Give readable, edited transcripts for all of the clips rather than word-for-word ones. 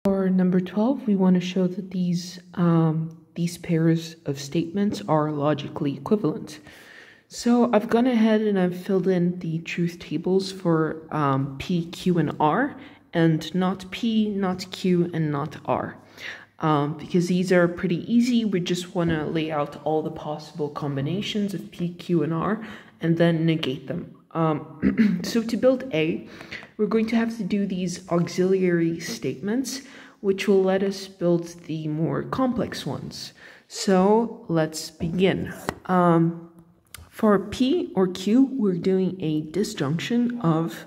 For number 12, we want to show that these pairs of statements are logically equivalent. So I've gone ahead and I've filled in the truth tables for P, Q, and R, and not P, not Q, and not R. Because these are pretty easy, we just want to lay out all the possible combinations of P, Q, and R, and then negate them. So to build A, we're going to have to do these auxiliary statements, which will let us build the more complex ones. So let's begin. For P or Q, we're doing a disjunction of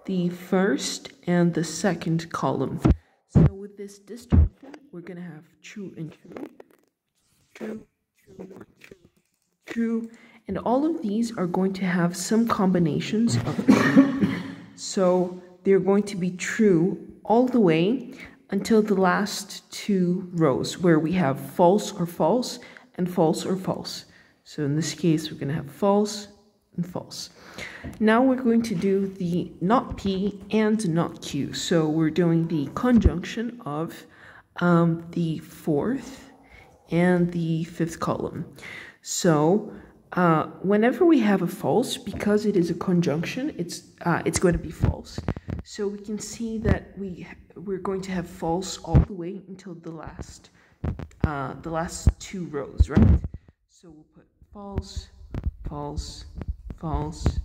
the first and the second column. So with this disjunction, we're going to have true and true, true, true, true, true, and all of these are going to have some combinations of true. So they're going to be true all the way until the last two rows where we have false or false and false or false. So in this case, we're going to have false and false. Now we're going to do the not P and not Q. So we're doing the conjunction of the fourth and the fifth column. So whenever we have a false, because it is a conjunction, it's going to be false. So we can see that we're going to have false all the way until the last two rows, right? So we'll put false, false, false.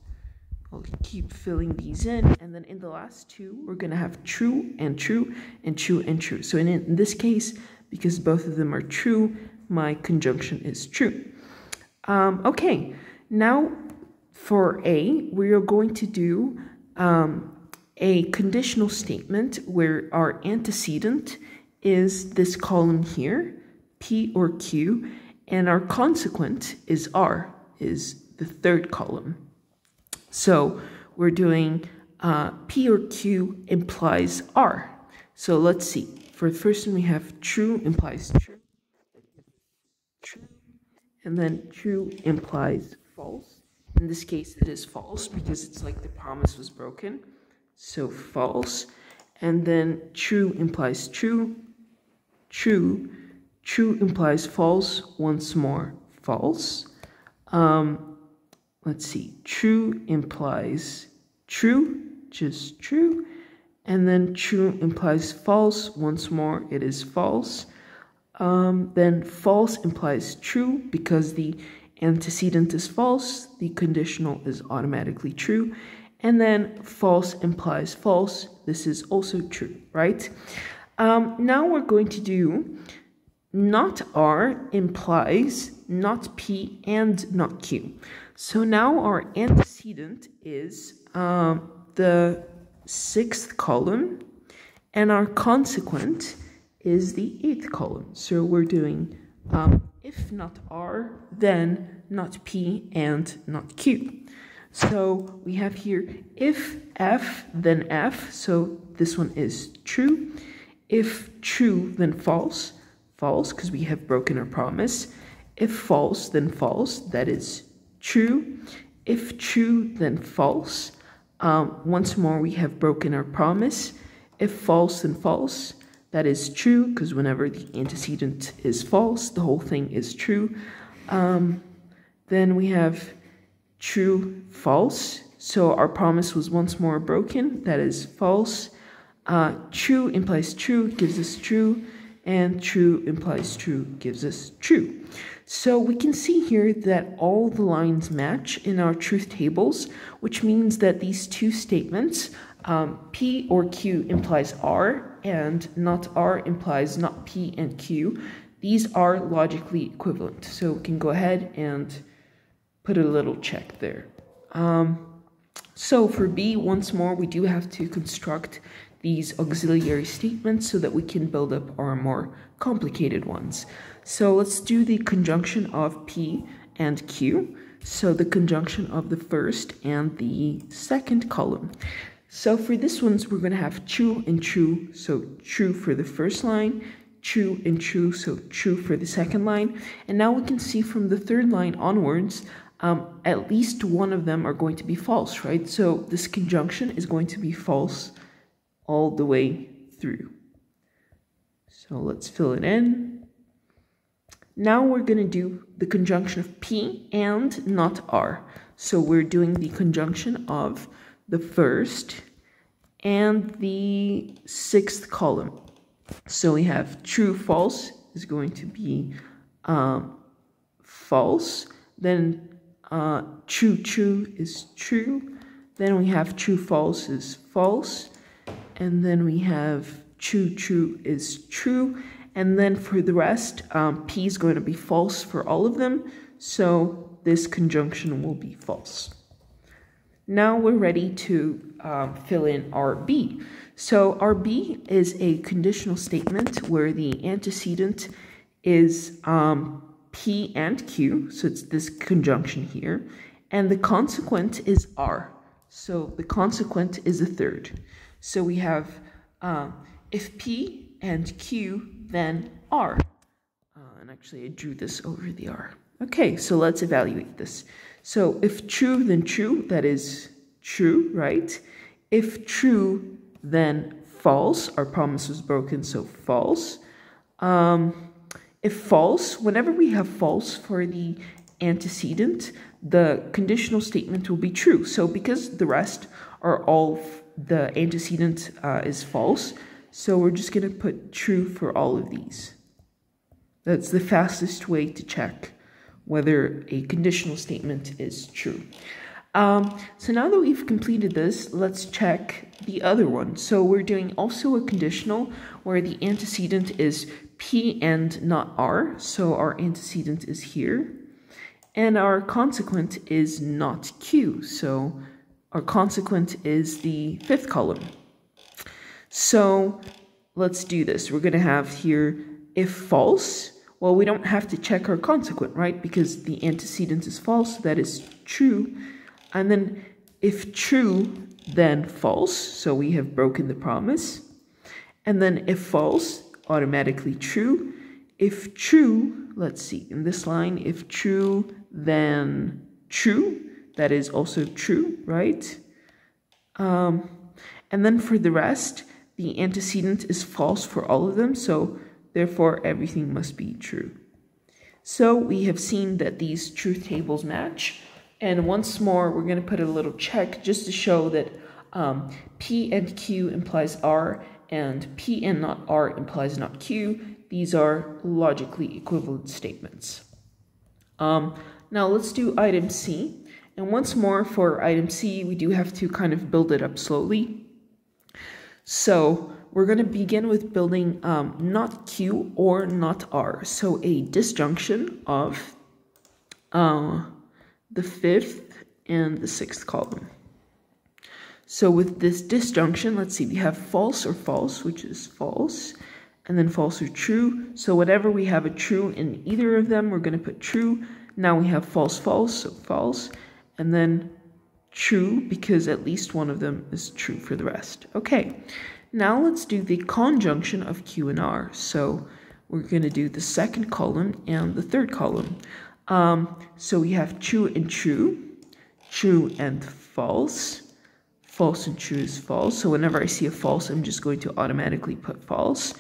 We'll keep filling these in, and then in the last two, we're going to have true and true and true and true. So in this case, because both of them are true, my conjunction is true. Okay, now for A, we are going to do a conditional statement where our antecedent is this column here, P or Q, and our consequent is R, is the third column. So we're doing P or Q implies R. So let's see. For the first one, we have true implies true, true, and then true implies false. In this case, it is false because it's like the promise was broken. So false. And then true implies true, true, true implies false, once more false. Let's see, true implies true, just true, and then true implies false, once more it is false. Then false implies true, because the antecedent is false, the conditional is automatically true, and then false implies false, this is also true, right? Now we're going to do not R implies not P and not Q. So now our antecedent is the sixth column, and our consequent is the eighth column. So we're doing if not R, then not P and not Q. So we have here if F, then F. So this one is true. If true, then false. False, because we have broken our promise. If false, then false. That is true. If true, then false. Once more, we have broken our promise. If false, then false. That is true, because whenever the antecedent is false, the whole thing is true. Then we have true, false. So our promise was once more broken. That is false. True implies true, gives us true. And true implies true, gives us true. So we can see here that all the lines match in our truth tables, which means that these two statements, P or Q implies R, and not R implies not P and Q, these are logically equivalent. So we can go ahead and put a little check there. So for B, once more, we do have to construct these auxiliary statements so that we can build up our more complicated ones. So let's do the conjunction of P and Q. So the conjunction of the first and the second column. So for this ones, we're going to have true and true. So true for the first line, true and true, so true for the second line. And now we can see from the third line onwards, at least one of them are going to be false, right? So this conjunction is going to be false all the way through. So let's fill it in. Now we're going to do the conjunction of P and not R. So we're doing the conjunction of the first and the sixth column. So we have true, false is going to be false. Then true, true is true. Then we have true, false is false. And then we have true, true is true. And then for the rest, P is going to be false for all of them. So this conjunction will be false. Now we're ready to fill in RB. So RB is a conditional statement where the antecedent is P and Q. So it's this conjunction here. And the consequent is R. So the consequent is a third. So we have if P and Q, then R. And actually I drew this over the R. Okay, so let's evaluate this. So if true, then true, that is true, right? If true, then false, our promise was broken, so false. If false, whenever we have false for the antecedent, the conditional statement will be true. So because the rest are all, the antecedent is false, so we're just going to put true for all of these. That's the fastest way to check whether a conditional statement is true. So now that we've completed this, let's check the other one. So we're doing also a conditional where the antecedent is P and not R. So our antecedent is here. And our consequent is not Q. So our consequent is the fifth column. So let's do this. We're going to have here if false. Well, we don't have to check our consequent, right? Because the antecedent is false. That is true. And then if true, then false. So we have broken the promise. And then if false, automatically true. If true, let's see, in this line, if true, then true. That is also true, right? And then for the rest, the antecedent is false for all of them. So therefore, everything must be true. So we have seen that these truth tables match. And once more, we're going to put a little check just to show that P and Q implies R, and P and not R implies not Q. These are logically equivalent statements. Now let's do item C. And once more, for item C, we do have to kind of build it up slowly. So we're going to begin with building not Q or not R. So a disjunction of the fifth and the sixth column. So with this disjunction, let's see, we have false or false, which is false, and then false or true. So whenever we have a true in either of them, we're going to put true. Now we have false, false, so false, and then true, because at least one of them is true for the rest. Okay, now let's do the conjunction of Q and R. So we're going to do the second column and the third column. So we have true and true, true and false, false and true is false. So whenever I see a false, I'm just going to automatically put false.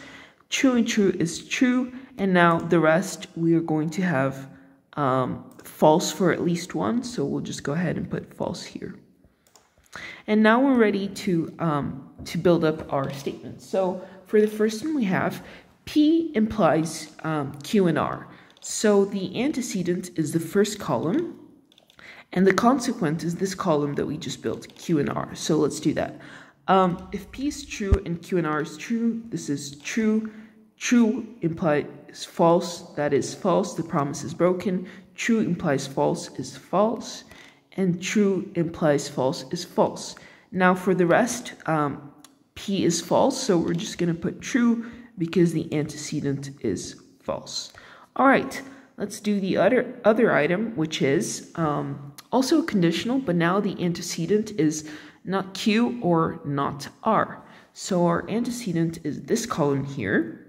True and true is true. And now the rest, we are going to have false for at least one. So we'll just go ahead and put false here. And now we're ready to build up our statements. So for the first one, we have P implies Q and R. So the antecedent is the first column, and the consequent is this column that we just built, Q and R. So let's do that. If P is true and Q and R is true, this is true. True implies false, that is false, the promise is broken. True implies false is false, and true implies false is false. Now for the rest, P is false, so we're just going to put true because the antecedent is false. All right, let's do the other item, which is also a conditional, but now the antecedent is not Q or not R. So our antecedent is this column here,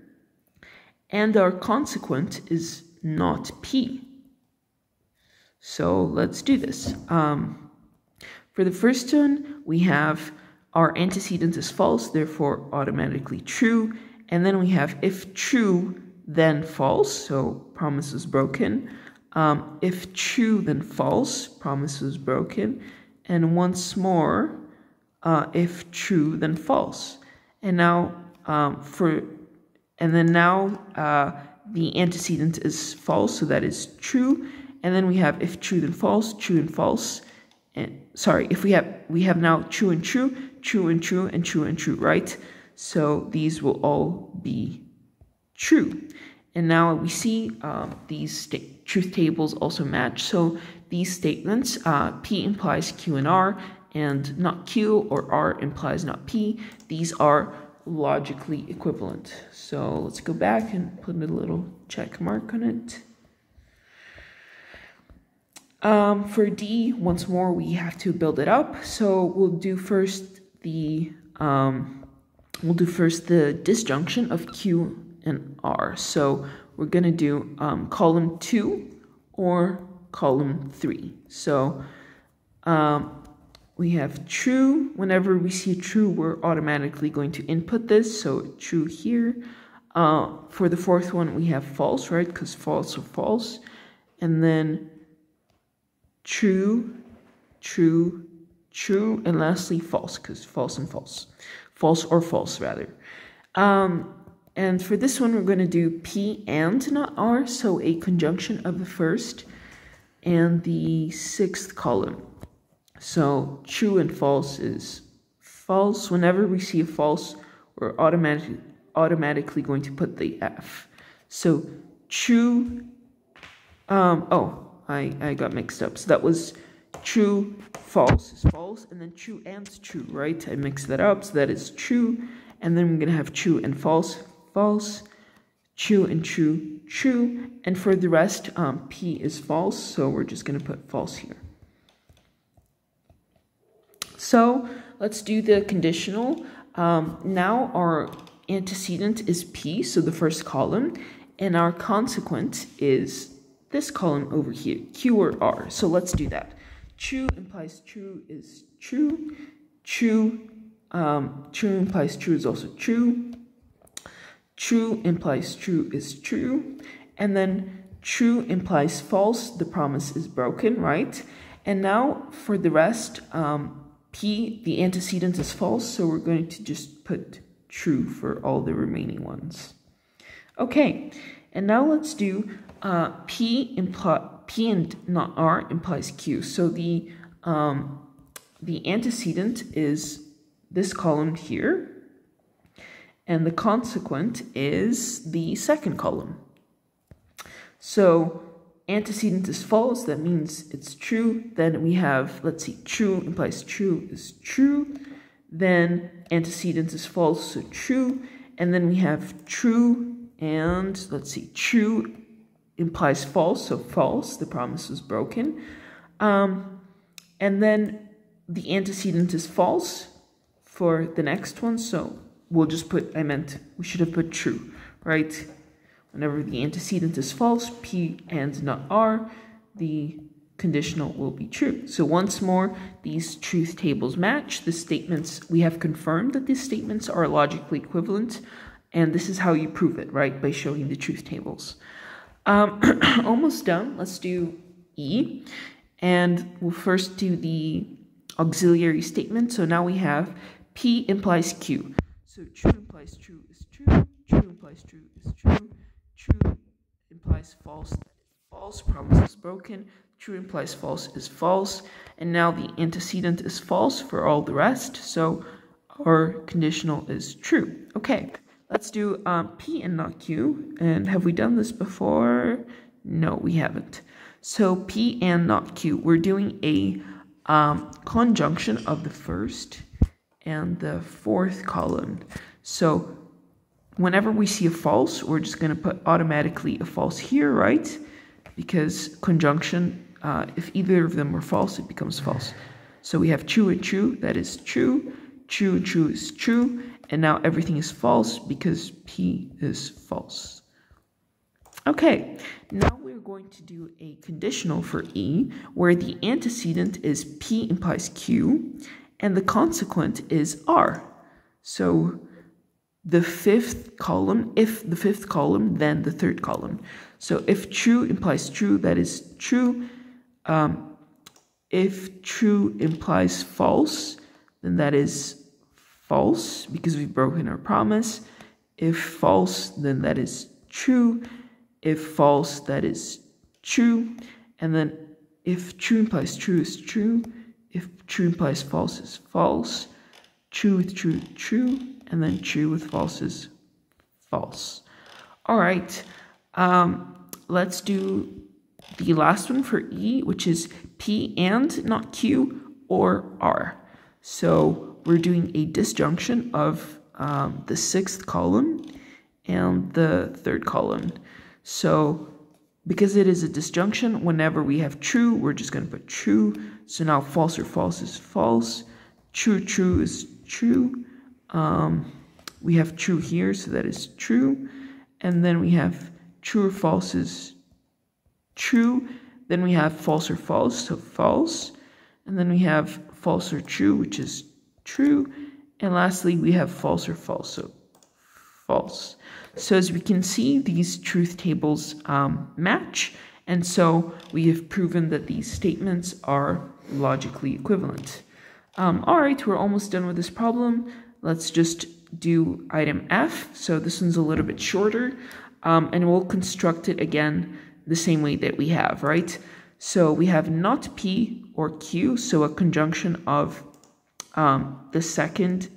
and our consequent is not P. So let's do this. For the first one, we have our antecedent is false, therefore automatically true, And then we have if true, then false. So promise is broken. If true, then false. Promise is broken. And once more, if true, then false. And now the antecedent is false, so that is true. And then we have if true, then false, true and false. And sorry, if we have now true and true, true and true, and true and true, right? So these will all be true. And now we see these truth tables also match. So these statements, P implies Q and R, and not Q, or R implies not P. These are logically equivalent. So let's go back and put a little check mark on it. For D, once more, we have to build it up. So we'll do first the disjunction of Q and R. So we're going to do column 2 or column 3. So we have true. Whenever we see true, we're automatically going to input this. So true here. For the fourth one, we have false, right? Because false or false. And then true, true, true, and lastly false, because false and false. False or false, rather. And for this one, we're going to do P and not R, so a conjunction of the first and the sixth column. So true and false is false. Whenever we see a false, we're automatically going to put the F. So true, I got mixed up. So that was true, false is false, and then true and true, right? I mixed that up, so that is true. And then we're going to have true and false, false, true and true, true. And for the rest, P is false, so we're just going to put false here. So let's do the conditional. Now our antecedent is P, so the first column, and our consequent is this column over here, Q or R. So let's do that. True implies true is true. True implies true is also true. True implies true is true. And then true implies false. The promise is broken, right? And now for the rest, P, the antecedent is false. So we're going to just put true for all the remaining ones. Okay, and now let's do P and not R implies Q. So the antecedent is this column here, and the consequent is the second column. So antecedent is false, that means it's true. Then we have, let's see, true implies true is true. Then antecedent is false, so true. And then we have true, and let's see, true implies false, so false, the promise was broken. And then the antecedent is false for the next one, so we'll just put, we should have put true, right? Whenever the antecedent is false, P and not R, the conditional will be true. So once more, these truth tables match. The statements, we have confirmed that these statements are logically equivalent, and this is how you prove it, right? By showing the truth tables. Almost done. Let's do E, and we'll first do the auxiliary statement. So now we have P implies Q. So true implies true is true. True implies true is true. True implies false, that is false. Promise is broken. True implies false is false. And now the antecedent is false for all the rest. So our conditional is true. Okay. Let's do P and not Q. And have we done this before? No, we haven't. So P and not Q. We're doing a conjunction of the first and the fourth column. So whenever we see a false, we're just going to put automatically a false here, right? Because conjunction, if either of them are false, it becomes false. So we have true and true. That is true. True and true is true. And now everything is false because P is false. Okay, now we're going to do a conditional for E, where the antecedent is P implies Q, and the consequent is R. So the fifth column. If the fifth column, then the third column. So if true implies true, that is true. If true implies false, then that is false, because we've broken our promise. If false, then that is true. If false, that is true. And then if true implies true is true. If true implies false is false. True with true, true. And then true with false is false. All right. Let's do the last one for E, which is P and, not Q, or R. So we're doing a disjunction of the sixth column and the third column. So because it is a disjunction, whenever we have true, we're just going to put true. So now false or false is false. True, true is true. We have true here, so that is true. And then we have true or false is true. Then we have false or false, so false. And then we have false or true, which is true. And lastly, we have false or false, so false. So as we can see, these truth tables match. And so we have proven that these statements are logically equivalent. All right, we're almost done with this problem. Let's just do item F. So this one's a little bit shorter. And we'll construct it again the same way that we have, right? So we have not P or Q, so a conjunction of a disjunction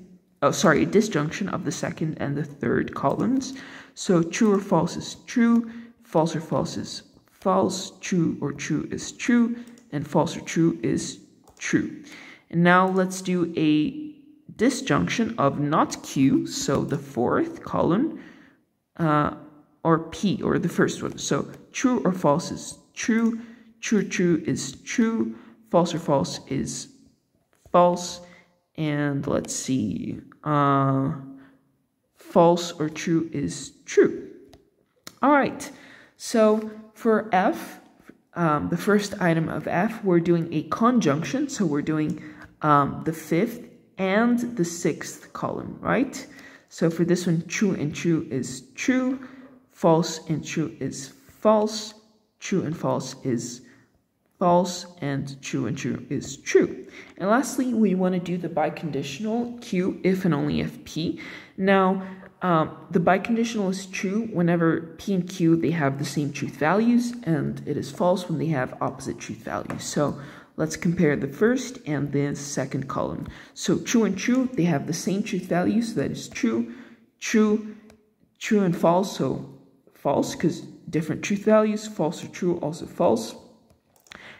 of the second and the third columns. So true or false is true, false or false is false, true or true is true, and false or true is true. And now let's do a disjunction of not Q, so the fourth column, or P, or the first one. So true or false is true, true or true is true, false or false is false, and let's see, false or true is true. All right, so for F, the first item of F, we're doing a conjunction, so we're doing the fifth and the sixth column, right? So for this one, true and true is true, false and true is false, true and false is false, and true is true. And lastly, we want to do the biconditional Q if and only if P. Now, the biconditional is true whenever P and Q, they have the same truth values, and it is false when they have opposite truth values. So let's compare the first and the second column. So true and true, they have the same truth values, so that is true, true, true and false, so false, because different truth values, false or true, also false.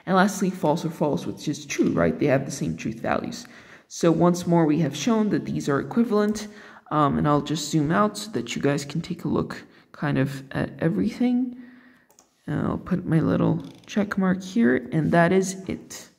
And lastly, false or false, which is true, right? They have the same truth values. So once more, we have shown that these are equivalent, and I'll just zoom out so that you guys can take a look kind of at everything. And I'll put my little check mark here, and that is it.